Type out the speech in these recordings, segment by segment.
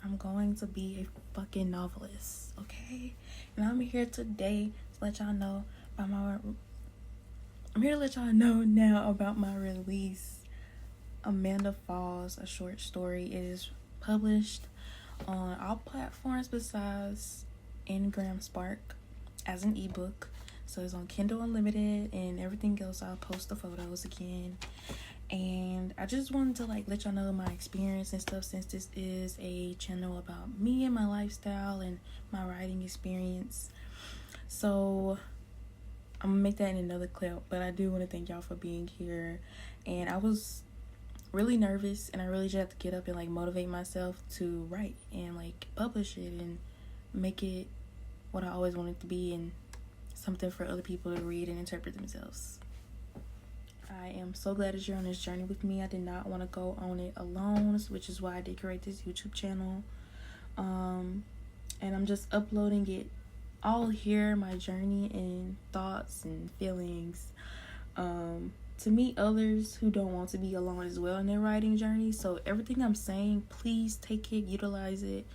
I'm going to be a fucking novelist, okay? And I'm here today to let y'all know about my. I'm here to let y'all know now about my release. Amanda Falls, a short story. It is published on all platforms besides Ngram Spark as an ebook. So it's on Kindle Unlimited and everything else. I'll post the photos again. And I just wanted to let y'all know my experience and stuff, since this is a channel about me and my lifestyle and my writing experience. So I'm gonna make that in another clip, but I do want to thank y'all for being here. And I was really nervous, and I really just had to get up and motivate myself to write and publish it and make it what I always wanted to be, and something for other people to read and interpret themselves. I am so glad that you're on this journey with me. I did not want to go on it alone, which is why I did create this YouTube channel. And I'm just uploading it all here, my journey and thoughts and feelings, to meet others who don't want to be alone as well in their writing journey. So everything I'm saying, please take it, utilize it,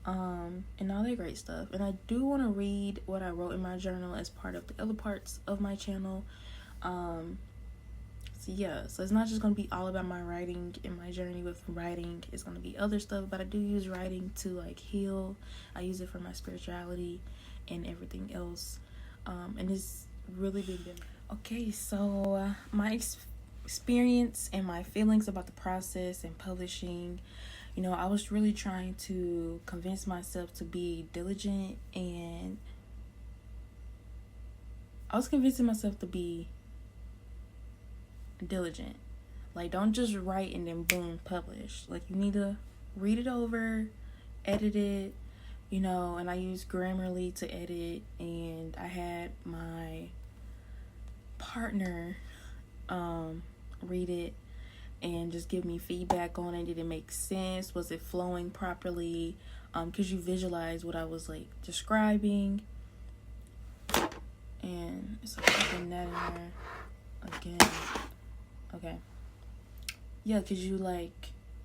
and all that great stuff. And I do want to read what I wrote in my journal as part of the other parts of my channel. So it's not just going to be all about my writing and my journey with writing. It's going to be other stuff, but I do use writing to heal. I use it for my spirituality and everything else, and it's really big. Okay, so my experience and my feelings about the process and publishing, I was really trying to convince myself to be diligent, and I was convincing myself to be diligent. Don't just write and then boom, publish. You need to read it over, edit it, and I use Grammarly to edit, and I had my partner read it and just give me feedback on it. Did it make sense? Was it flowing properly? Because you visualize what I was describing, and it's fucking that in there again. Okay. Yeah, because you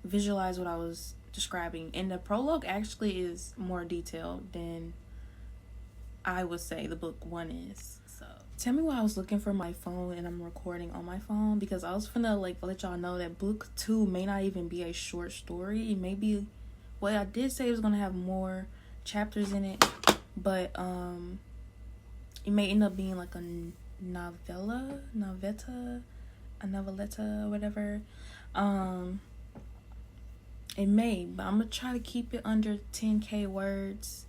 visualize what I was describing. And the prologue actually is more detailed than I would say the book 1 is. So tell me why I was looking for my phone and I'm recording on my phone, because I was finna let y'all know that book 2 may not even be a short story. It may be, well, I did say it was gonna have more chapters in it, but it may end up being a noveletta or whatever. It may, but I'm gonna try to keep it under 10k words.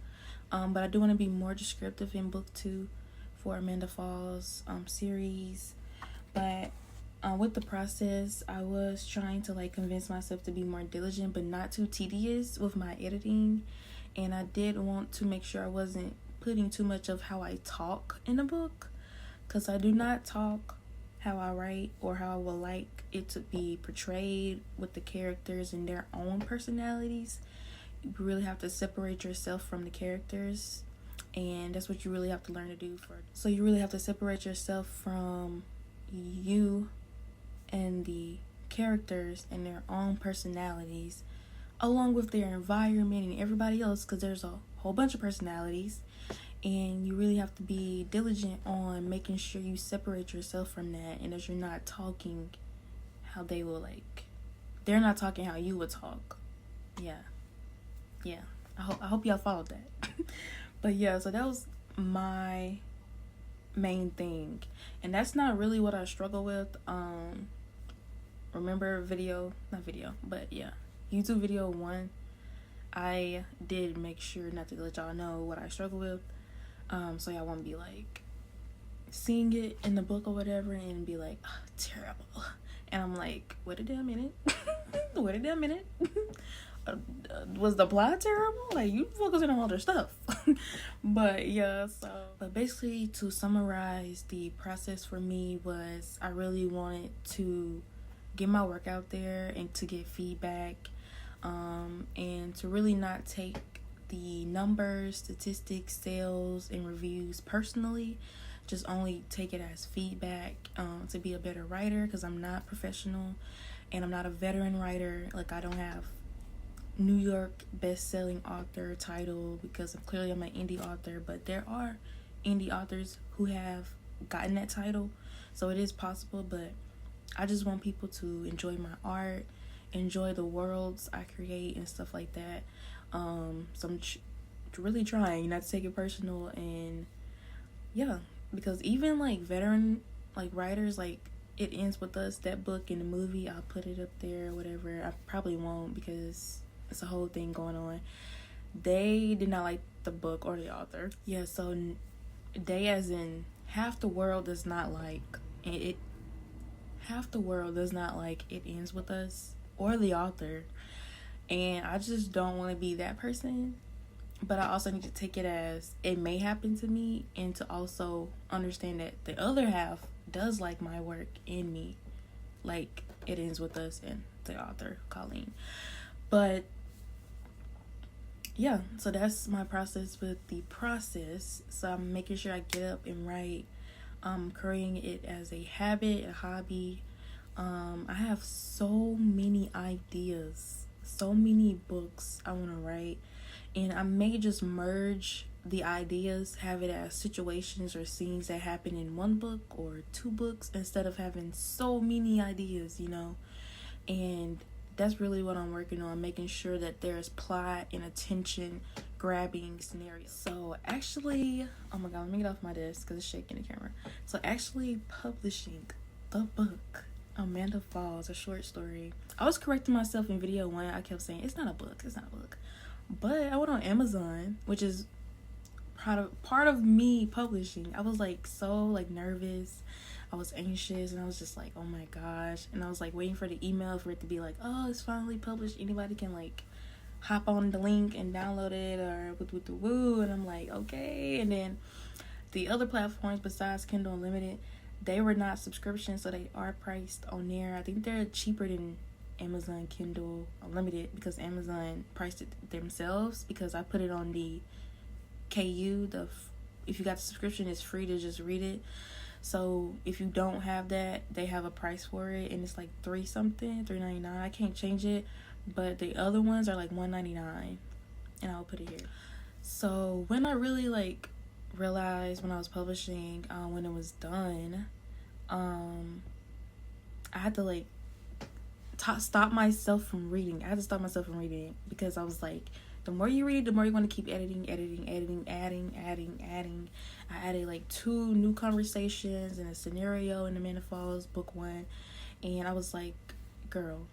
But I do want to be more descriptive in book 2 for Amanda Falls series. But with the process, I was trying to convince myself to be more diligent but not too tedious with my editing, and I did want to make sure I wasn't putting too much of how I talk in the book, because I do not talk how I write or how I would like it to be portrayed with the characters and their own personalities. You really have to separate yourself from the characters, and that's what you really have to learn to do. So you really have to separate yourself from you and the characters and their own personalities, along with their environment and everybody else, because there's a whole bunch of personalities. And you really have to be diligent on making sure you separate yourself from that, and that you're not talking how they will they're not talking how you would talk. Yeah. I hope y'all followed that. But yeah, so that was my main thing, and that's not really what I struggle with. Remember YouTube video 1, I did make sure not to let y'all know what I struggle with. So y'all won't be seeing it in the book or whatever and be terrible. And I'm wait a damn minute. Was the plot terrible? You focusing on other stuff. But yeah, but basically, to summarize, the process for me was I really wanted to get my work out there and to get feedback, and to really not take the numbers, statistics, sales, and reviews personally. Just only take it as feedback, to be a better writer, because I'm not professional and I'm not a veteran writer. I don't have New York best-selling author title because clearly I'm an indie author, but there are indie authors who have gotten that title, so it is possible. But I just want people to enjoy my art, enjoy the worlds I create and stuff like that. So I'm really trying not to take it personal, and yeah, because even like veteran like writers, like It Ends With Us, that book in the movie, I'll put it up there or whatever. I probably won't because it's a whole thing going on. They did not like the book or the author. Yeah, so they, as in half the world does not like it. Half the world does not like It Ends With Us or the author, and I just don't want to be that person. But I also need to take it as it may happen to me, and to also understand that the other half does like my work in me, like It Ends With Us and the author Colleen. But yeah, so that's my process with the process. So I'm making sure I get up and write. Creating it as a habit, a hobby. I have so many ideas, so many books I want to write, and I may just merge the ideas, have it as situations or scenes that happen in one book or two books instead of having so many ideas, and that's really what I'm working on, making sure that there's plot and attention grabbing scenarios. So actually, oh my god, let me get off my desk because it's shaking the camera. So actually publishing the book Amanda Falls, a short story. I was correcting myself in video 1. I kept saying it's not a book, but I went on Amazon, which is part of me publishing. I was like so like nervous, I was anxious, and I was just like, oh my gosh. And I was like waiting for the email for it to be like, oh, it's finally published, anybody can like hop on the link and download it or woo. And I'm like, okay. And then the other platforms besides Kindle Unlimited, they were not subscriptions, so they are priced on there. I think they're cheaper than Amazon Kindle Unlimited because Amazon priced it themselves, because I put it on the KU. If you got the subscription, it's free to just read it. So if you don't have that, they have a price for it, and it's like $3.99. I can't change it, but the other ones are like $1.99, and I'll put it here. So when I really like realized when I was publishing, when it was done, I had to like stop myself from reading. I had to stop myself from reading because I was like, the more you read, the more you want to keep adding. I added like 2 new conversations and a scenario in Amanda Falls book 1, and I was like, girl,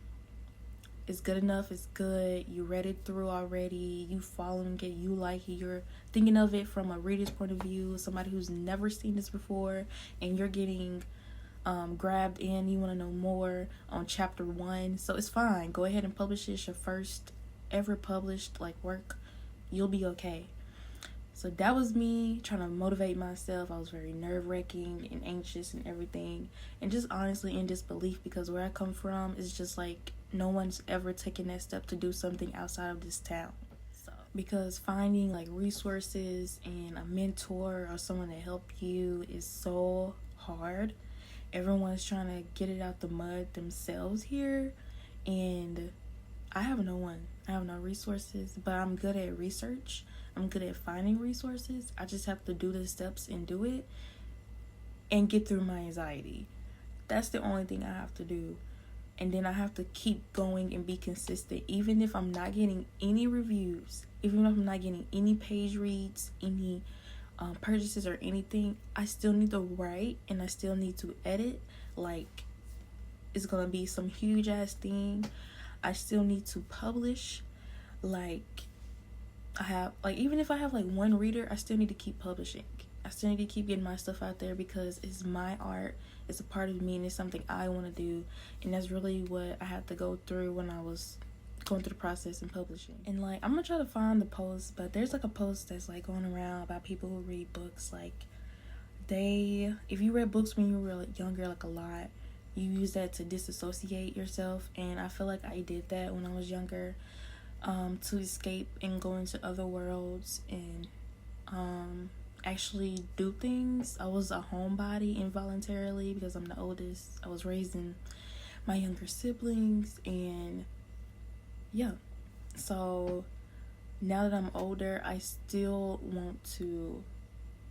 it's good enough. It's good. You read it through already. You following it. You like it. You're thinking of it from a reader's point of view, somebody who's never seen this before, and you're getting grabbed in. You want to know more on chapter 1, so it's fine. Go ahead and publish it. It's your first ever published like work. You'll be okay. So that was me trying to motivate myself. I was very nerve-wracking and anxious and everything, and just honestly in disbelief, because where I come from is just like no one's ever taken that step to do something outside of this town. So because finding like resources and a mentor or someone to help you is so hard. Everyone's trying to get it out the mud themselves here, and I have no one. I have no resources, but I'm good at research. I'm good at finding resources. I just have to do the steps and do it and get through my anxiety. That's the only thing I have to do. And then I have to keep going and be consistent. Even if I'm not getting any reviews, even if I'm not getting any page reads, any purchases or anything, I still need to write and I still need to edit. Like, it's going to be some huge ass thing. I still need to publish. Like, I have, like, even if I have like 1 reader, I still need to keep publishing. I still need to keep getting my stuff out there because it's my art. It's a part of me and it's something I want to do. And that's really what I had to go through when I was going through the process and publishing. And like, I'm gonna try to find the post, but there's like a post that's like going around about people who read books. Like, if you read books when you were like younger, like a lot, you use that to disassociate yourself. And I feel like I did that when I was younger, to escape and go into other worlds and actually do things. I was a homebody involuntarily because I'm the oldest. I was raising my younger siblings, and yeah, So now that I'm older, I still want to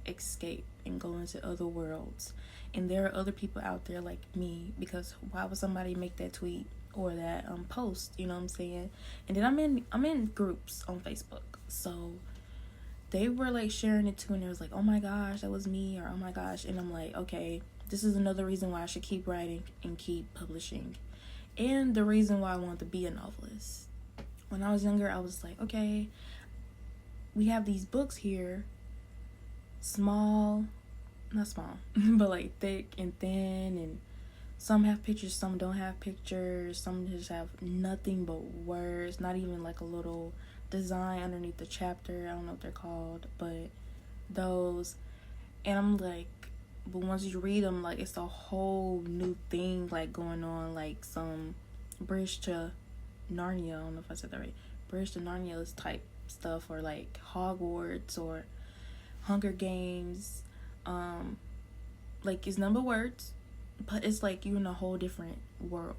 escape and go into other worlds. And there are other people out there like me, because why would somebody make that tweet or that post, you know what I'm saying? And then I'm in groups on Facebook. So they were like sharing it too, and it was like, oh my gosh, that was me, or oh my gosh. And I'm like, okay, this is another reason why I should keep writing and keep publishing. And the reason why I wanted to be a novelist. When I was younger, I was like, okay, we have these books here, not small, but like thick and thin, and some have pictures, some don't have pictures, some just have nothing but words, not even like a little design underneath the chapter. I don't know what they're called, but those. And I'm like, but once you read them, like, it's a whole new thing like going on, like some Bridge to Narnia, I don't know if I said that right, Bridge to Narnia type stuff, or like Hogwarts or Hunger Games. Like, it's number words, but it's like you're in a whole different world.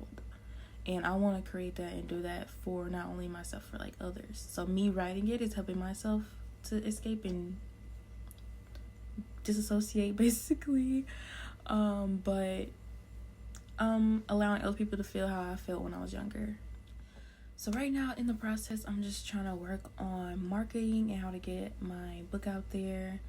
And I want to create that and do that for not only myself, for like others. So me writing it is helping myself to escape and disassociate, basically. But allowing other people to feel how I felt when I was younger. So right now in the process, I'm just trying to work on marketing and how to get my book out there.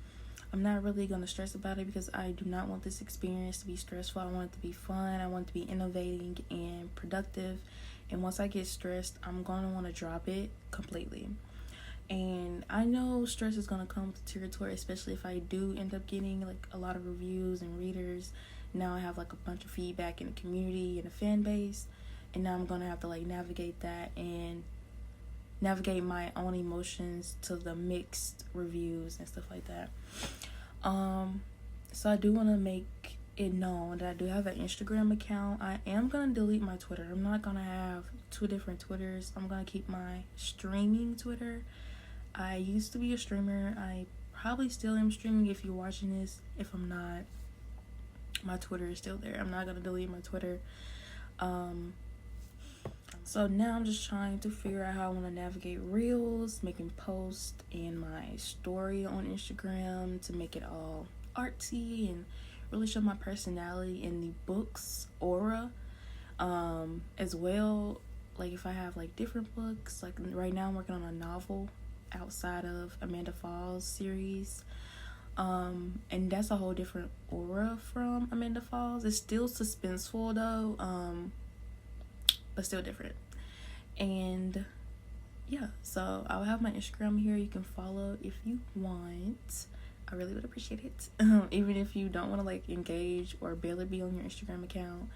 I'm not really going to stress about it, because I do not want this experience to be stressful. I want it to be fun. I want it to be innovating and productive. And once I get stressed, I'm going to want to drop it completely. And I know stress is going to come with the territory, especially if I do end up getting like a lot of reviews and readers. Now I have like a bunch of feedback in the community and a fan base. And now I'm going to have to like navigate that and navigate my own emotions to the mixed reviews and stuff like that. So I do want to make it known that I do have an Instagram account. I am going to delete my Twitter. I'm not going to have two different Twitters. I'm going to keep my streaming Twitter. I used to be a streamer. I probably still am streaming if you're watching this. If I'm not, my Twitter is still there. I'm not going to delete my Twitter. So now I'm just trying to figure out how I want to navigate Reels, making posts, and my story on Instagram to make it all artsy and really show my personality in the book's aura, as well. Like if I have like different books, like right now I'm working on a novel outside of Amanda Falls series, and that's a whole different aura from Amanda Falls. It's still suspenseful though, but still different. And yeah, so I'll have my Instagram here. You can follow if you want. I really would appreciate it. Even if you don't want to like engage or barely be on your Instagram account.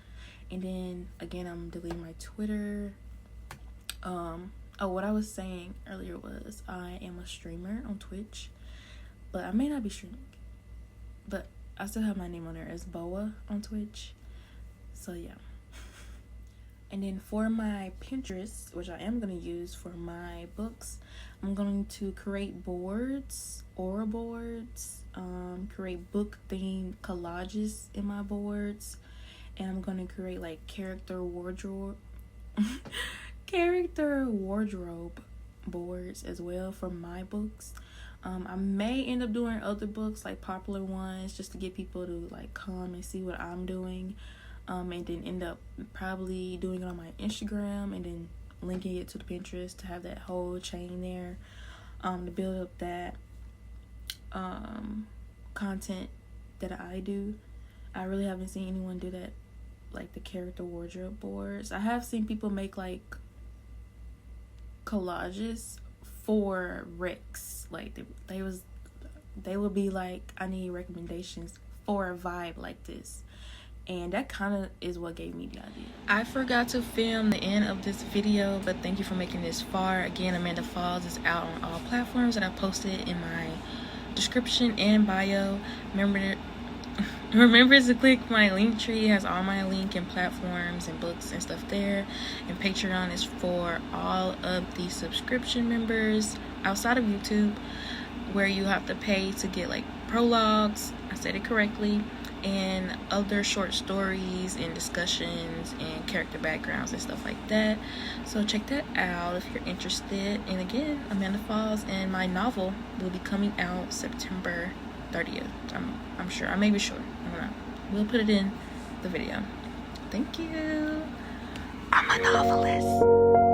And then again, I'm deleting my Twitter. What I was saying earlier was I am a streamer on Twitch, but I may not be streaming, but I still have my name on there as Boa on Twitch. So yeah. And then for my Pinterest, which I am going to use for my books, I'm going to create boards, aura boards, create book themed collages in my boards, and I'm going to create like character wardrobe boards as well for my books. I may end up doing other books, like popular ones, just to get people to like come and see what I'm doing. And then end up probably doing it on my Instagram and then linking it to the Pinterest to have that whole chain there, to build up that content that I do. I really haven't seen anyone do that, like the character wardrobe boards. I have seen people make like collages for Rex, like they would be like, I need recommendations for a vibe like this. And that kind of is what gave me the idea. I forgot to film the end of this video, but thank you for making this far. Again, Amanda Falls is out on all platforms, and I posted in my description and bio. Remember to click my link tree. It has all my link and platforms and books and stuff there. And Patreon is for all of the subscription members outside of YouTube, where you have to pay to get like prologues. I said it correctly. and other short stories and discussions and character backgrounds and stuff like that. So check that out if you're interested. And again, Amanda Falls, and my novel will be coming out September 30th. I'm sure. I may be sure. I don't know. We'll put it in the video. Thank you. I'm a novelist.